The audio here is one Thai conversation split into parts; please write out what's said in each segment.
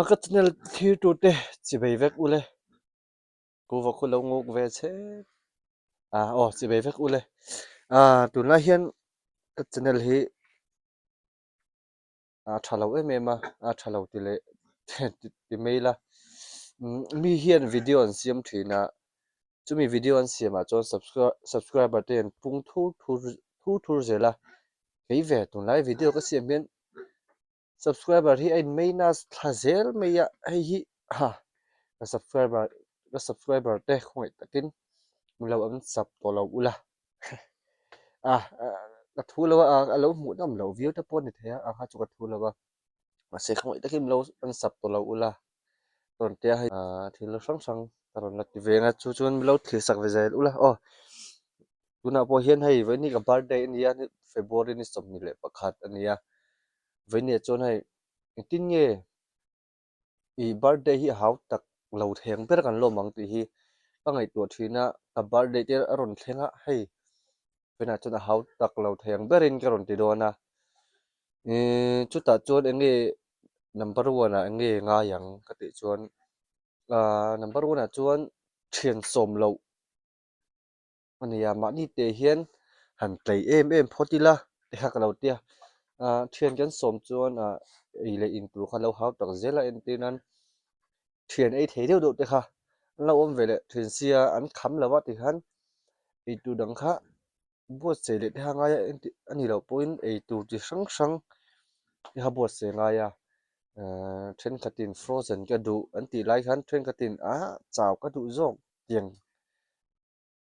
ก็จะเนี่ยที่ตัวเตะจิบไปเวกอุเลยกูว่าคุณเรางกเวเชจิบไปเวกอุเลยตัวน่าเฮียนก็จะเนี่ยที่ทะเลาะเมมาทะเลาะที่เลยที่ไม่ละมีเฮียนวิดีโออันเสียมทีนะจะมีวิดีโออันเสียมาจน subscriber เต็มปุ่งทูเจละเฮ้ยเวตัวน่าวิดีโอก็เสียมเป็น subscriber ที่ไอ้ไม่น่าทัเซลไม่ยะไอ้ฮีsubscriber เตะคงไอ้ตะกินมึงเราอันสับตัวเราอุละกระทู้แล้วว่าเราหมุนน้ำเราวิวตะปนนี่แท้ข้าจุกระทู้แล้วว่ามาเสกคงไอ้ตะกินเราอันสับตัวเราอุละตอนเตะให้ที่เราสังตอนนั้นที่เวงชวนเราถือสักเวใจอุละตุน่าพอเห็นให้วันนี้กับ birthday นี่นี่ February นี่สมนี่แหละประคัดอันนี้วันนี้จนให้ตินเย่birthday ที่เฮาตักเราแทงเพื่อกันลมบางทีที่ตั้งไอ้ตัวทีน่ะกับ birthday ที่อรุณแทงให้เป็นจนเฮาตักเราแทงเบรินกรนติโดนะจุดตัดจวนอันนี้ number 1อันนี้ง่ายอย่างกติจวนnumber 1จวนเทียนสมเราอันนี้มานี่เตเฮียนหันไกลพอดีละเด็กเราเตียเทียนกันสมจวนอีเลยอินปลูกเราเฮาตักเจละอินตีนั้นเทียนไอ้เทเดียวโดดเด้ค่ะเราอมเวลเทียนเสียอันคำแล้วว่าติหันอีตูดังค่ะบวชเสร็จทางไงอันนี้เราพูดไอ้ตูที่สังที่เขาบวชเสร็จไงเทรนคัตินฟรอเซนก็ดูอันที่ไลค์หันเทรนคัตินเจ้าก็ดูจ้องเตียง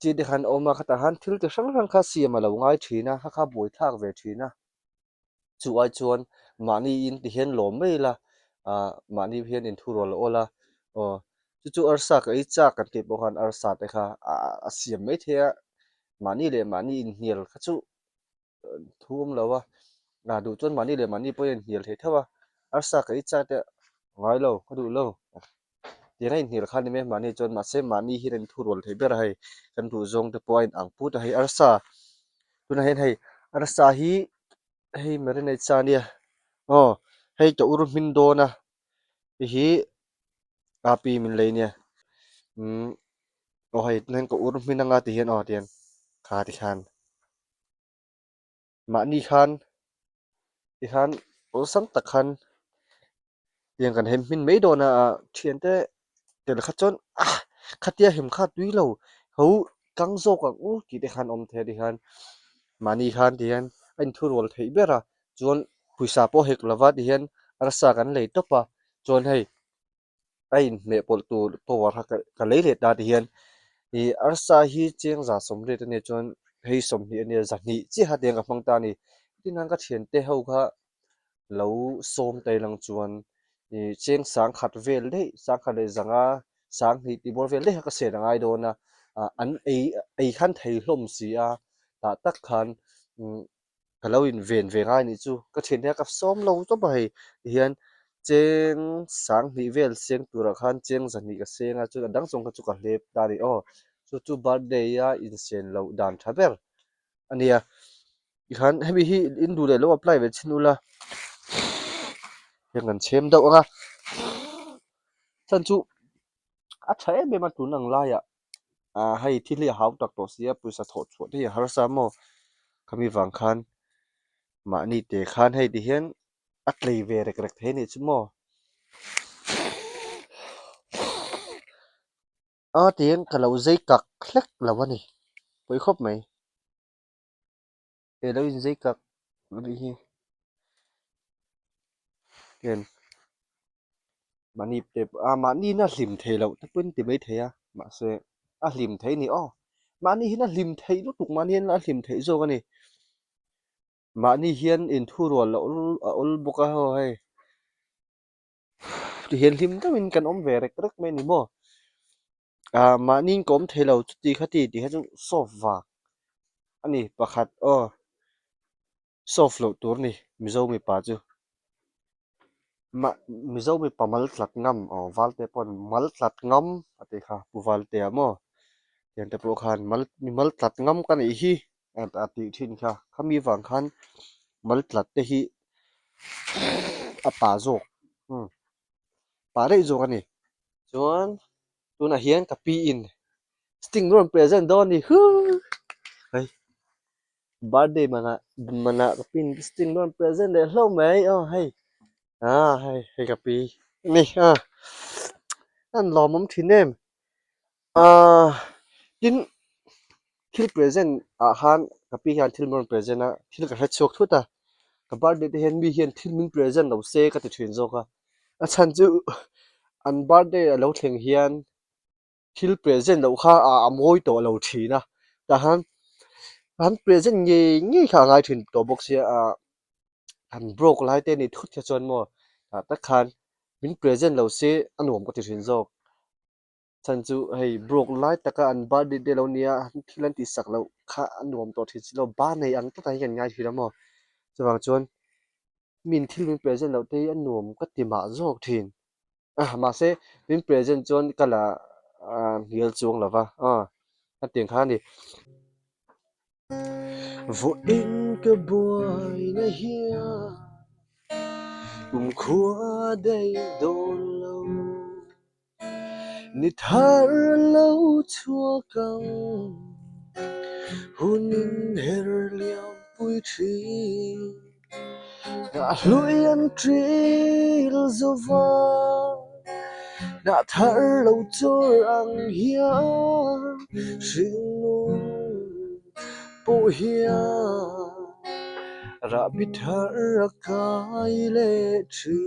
จีดหันออกมาขตหันทิลที่สังค่ะเสียมาแล้วง่ายทีนะข้าบวยทากเวทีนะจู่ไอจวนมานี่อินที่เห็นหลอมไม่ละมานี่เห็นอินทุรอลโอละจู่อาร์สักไอ้จักกันเก็บบอกหันอาร์สัตเค่ะเสียไม่เทียมานี่เลยมานี่อินเฮียลข้าจู่ทุ่มแล้วว่าดูจนมานี่เลยมานี่เปอินเฮียลเท่าว่าอาร์สักไอ้จักเตไว้แล้วก็ดูแล้วเดี๋ยวให้เฮียลคันนี้ไหมมานี่จนมาเซมานี่เฮียนทุรอลเทเบอร์ให้กันดูจงเตปอยน์อังพูดให้อาร์สักตุนเห็นให้อาร์สักฮีให้เมื่อไรในจานเนี่ยให้จะอุรุมินโดนะฮีปีมินเลยเนี่ยให้นั่นก็อุรุมินงาที่เห็นเตียนขาที่ขันมานี่ขันที่ขันสังตะขันเตียงกันเห็นมินไม่โดนะเทียนแต่ละขัดจนขัดเตียเห็นขัดด้วยเราเขากังโซกังกี่ที่ขันเทที่ขันมานี่ขันที่เห็นอันทุรวลเทเบระจวนผู้สาปเฮกลาวาที่เห็นรักษากันเลยตบจวนให้ไอ้เมปลตูปวาระกันเลยดาที่เห็นอาร์ซาฮีเจียงจะสมเร็จเนี่ยจนให้สมเด็จเนี่ยจะนี่ที่หาเดียงกับมังตานี่ที่นั่นก็เทียนเตะเขาค่ะแล้วสมไตลังจวนเจียงสังขัดเวลเลยสังขัดเลยจังสังนี่ที่บริเวณเลยก็เสียงไงโดนนะอันไอ้ขั้นไทยลมเสียตักขันก็เราอินเวงไงนี่จูก็เทียนเนี่ยกับสมเราต้องไปเฮียนเจียงสังนี่เวลเสียงตัวละขันเจียงจะนี่ก็เสียงจุดดังสงก็จุกเล็บตาดิจู่บาร์เดียอินเซนเราดันทับเบอร์อันนี้อีกครั้งให้มีที่อินดูเลยแล้วว่าปลายเวชินุละยังงั้นเชมดอกฉันจู่ใช้เบมันตุนังไล่ให้ที่เลี้ยหาวตักตัวเสียปุยสะทดสวดที่ฮาร์ซามอขมีวังคันมานี่เตะคันให้ดิเห็นเลยเวรกระเทนี่ชิมเตียงก็เราใจกักเล็กแล้ววะนี่ไปครบไหมเราใจกักนี่เกินมานี่เตมานี่น่าลิมเทเราถ้าเป็นติไม่เทมาเสลิมเทนี่มานี่น่าลิมเทลูกตุกมานี่น่าลิมเทโจกันนี่มานี่เฮียนอินทูรัวแล้วบุกให้เฮียนลิมต้องเป็นกันเวรกรักไม่นี่บ่มานี่ก็เทเราจุดที่ขัดที่ให้จงซอฟว่าอันนี้ประคัดซอฟเราตัวนี้มิโซมีป่าจูมิโซมีป่ามัลตลัดงำวัลเตปอนมัลตลัดงำอะไรค่ะผู้วัลเตียมั้ยังแต่โปรคันมัลตลัดงำกันอีกทีติทินค่ะเขามีฝังคันมัลตลัดเตฮีป่าโจ ปาได้จงกันนี่จวนตูน่ะเฮียนกับปีอิน sting ron present ดอนนี่ฮู้เฮ้ย birthday mana kapin sting ron present เลยเล่าไหมให้ให้กับปีนี่นั่นรอมทินเนมกินทิล present อาหารกับปีกันทิลมัน present นะทิลกับเฮ็ดชกทุตากับ birthday เห็นมีเห็นทิลมิน present เราเซก็ติดถินโซกะฉันจูอัน birthday เราเถียงเฮียนทิล present เราค่ามวยตัวเราทีนะแต่หัน present งี้ข้างไงถึงตัวบอกเสียหัน broke หลายเต้นี่ทุกจนหมดตะคันมิน present เราเซอันหวมก็ติดถินโซกฉันจูให้ broke หลายตะกัน birthday เราเนี่ยที่ลันติสักเราค่าอันหวมตัวถินเราบ้านในอันตั้งแต่ยังไงทีละหมดจะบางจวนมินทิลมิน present เราเต้อันหวมก็ติมาโซกถินมาเซมิน present จวนก็ละเฮียลจวงละวะอันเตียงข้านี่vô in cơ buổi này hia khua đây đồn lâu nít thar lâu chua cong hôn in her liao bụi tree đã lối ăn tree zova đã thar lâu chua ang hia sinh po hia ra bithar kai le tri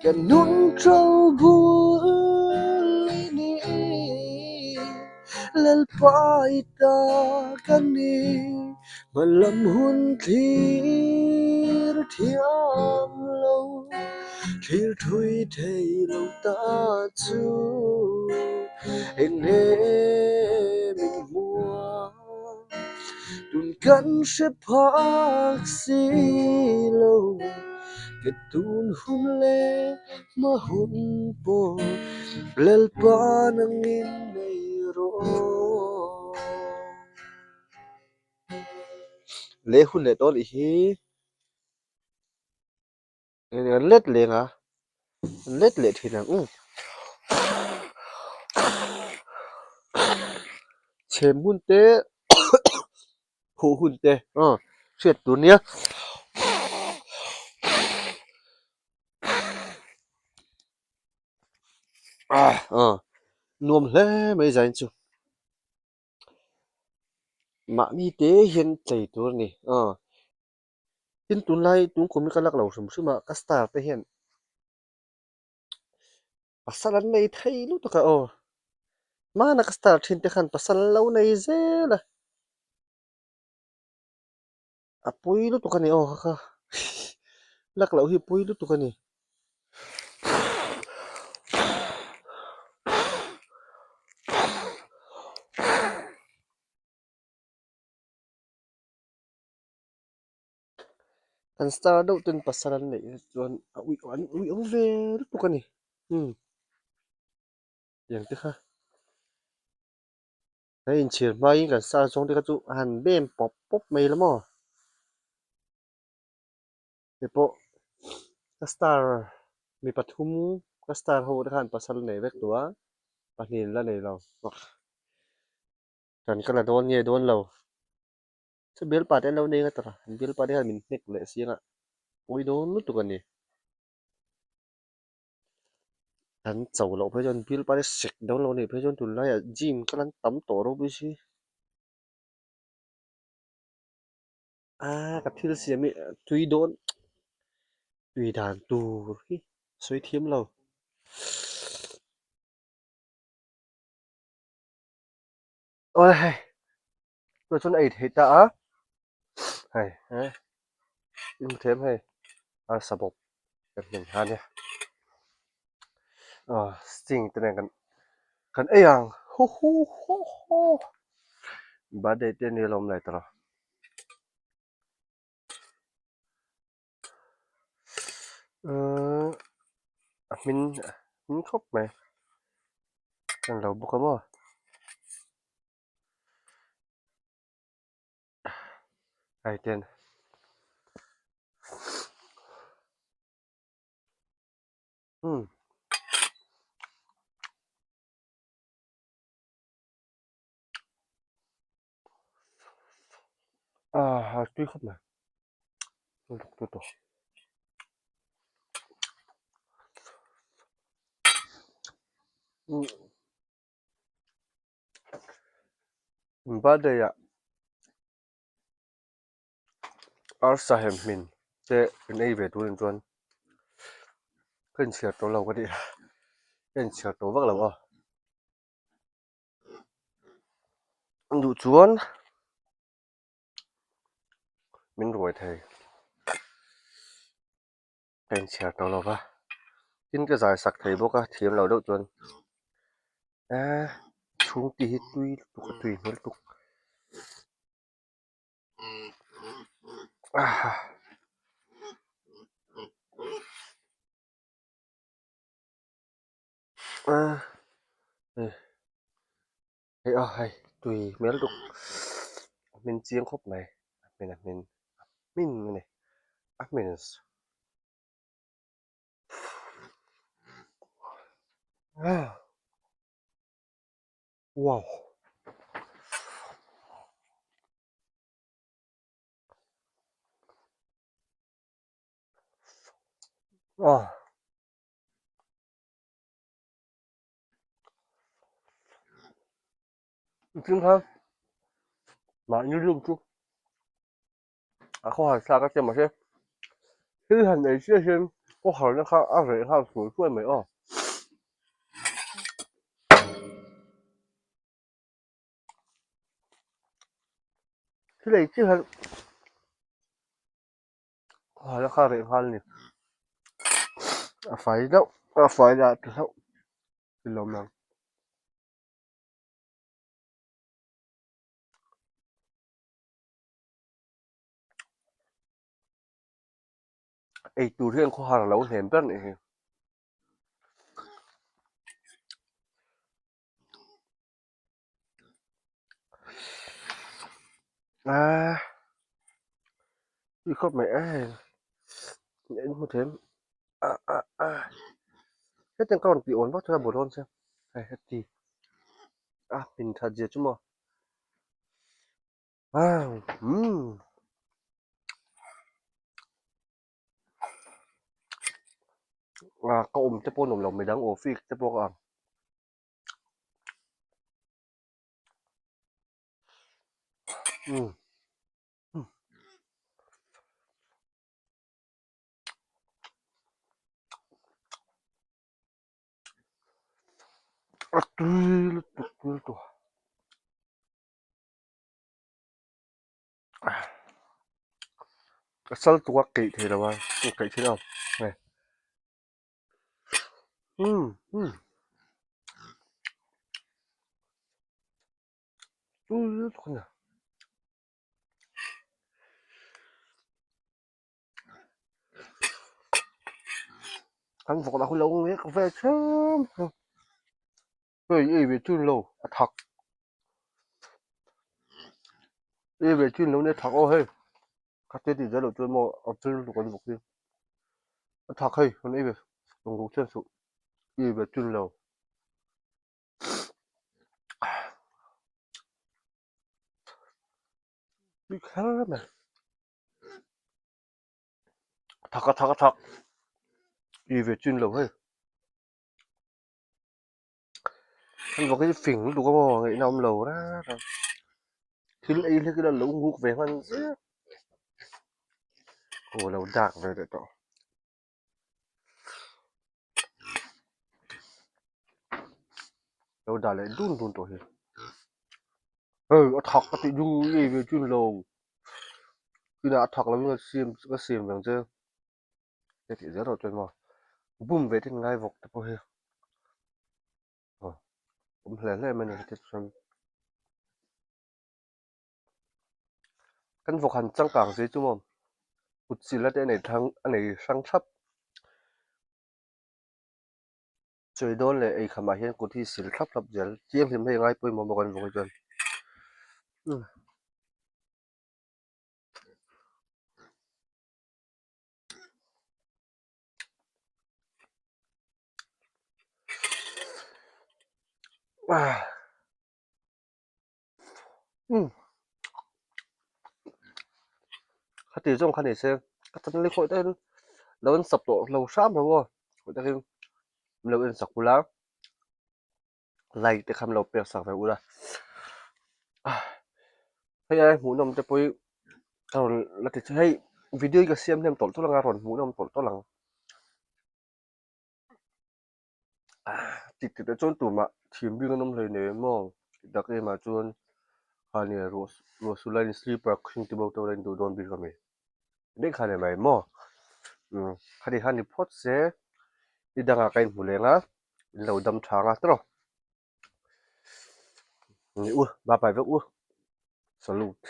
kan nun trâu ni lel pai ta kan ni malam hun thir thiam lo thir thui thei lo ta chu ene min mua tun kan she phak si lo ke tun hun le ma hun po lel pa nang in nei ro le hun le tol hi let le nga let le thina chem hun te hu hun te shet tu nia nuam hle mai zain chu ma mi te hian tlei tur ni tin tun lai tun ko mi kalak lo sum suma ka star te hian pasalan nei thei lu to ka mana ka star thin te khan pasal lo nei zela apui lu to ka ni ka lak lo hi pui lu to ka ni kan star do tun pasalan nei chuan ui ang ve lu to ka ni yang te kha nei in chir mai kan star chong te ka chu han bem pop pop mai la mo te po ka star mi pathum ka star ho te khan pasal nei vek tua pahnin la nei lo kan kala don ye don lo se bel pa te lo nei ga tra bel pa te han min nek le singa ui don lu to ka ni kan chau lo phe jon bel pa te sek do lo nei phe jon tun lai gym kalan tam to ro bi si ka thil siami tui don tui dan tur hi soi thiam lo ôi rồi chun ai thei ta hay in thêm hay sabok kan ning ha ne sting te kan yang hu hu hu ba de te ni lom lai tra min khop mai kan lo bu ka mo ai ten Tuy khóc mà. Tôi. Ba ya. Sahem min. Te nei ve tu chuan. Ken chia to lo ka di. Ken chia to vak lo Du chuan min roi thei. Ken chia to lo va. Tin cái giải sặc thei boka thiam lo do chuan. Chung ti hi tui hmel tuk. Hay tui hmel tuk. Min chiang khop này. Min này. Min. Wow. Chính hơn. Mà như lương chút. Không hỏi sao các mà xem. Thứ hành này chưa xem. Có hỏi nó khá rễ khá sủi quên mấy Cái này chứ hành. Hỏi nó khá rễ khá nè. Phải đâu. Phải là từ hậu. Từ lòng nào. Tù riêng có hỏi là lâu hềm rất này. Đi khóc mẹ. Nhảy một thêm. Thế tên con bị ổn vắt ra bộ thôn xem. Hay hết đi. Mình thật dễ chứ mà. Có cái bồn lòng mày đáng ổ phi cái bồn Tui. Sal tua kỵ thì đâu kỵ thế nào này. Con à. Ăn vọc là không lâu nghe cà phê sớm. Về chuyên lâu thật. Về chuyên lâu này thật hơi. Các thế thì rất là chuyên mô ở chuyên lâu con vọc đi. Thật hơi, con về đồng đủ chuyên sự. Về chuyên lâu. Đi khá lắm này. Thật. Về chuyên lâu hơi. Ăn vọc cái phỉnh đủ có mò nghĩ nào lâu đó. Khi lấy cái đó lâu ngục về hơn dễ. Lâu đạc về để tỏ. Lâu đạc lại đun tổ hiền. Thật cái dung về chuyên lâu. Khi đã thật là mình có xiêm vàng chưa. Thế thì rất là chuyên mò. Bùm về thì ngay vọc tập hơi. Cũng lên mình thì xem. Căn vọc hành trăng cảng gì chứ mồm. Một xí là đây này anh này sang thấp. Chơi đôn là khả mà hiện của thì xí thấp dễ. Chiếng thì mấy ngay bôi một con vọc chân. khati jong khani se katan le khoi ten lawan sap to lo sam lo wo khoi ta lo en sakula lai te kham lo pe sak ve ula hay ai mu nom te poi taron la te hay video ga siam nem tol to lang ron mu nom tol to lang tik te chon tu ma thim bi nom le ne mo dak e ma chon khani rosulai sleeper khing ti bo to len du don bi ka me ne khane mai mo khani hani phot se idanga kain mulenga lo dam thanga tro ni ba pai ve salute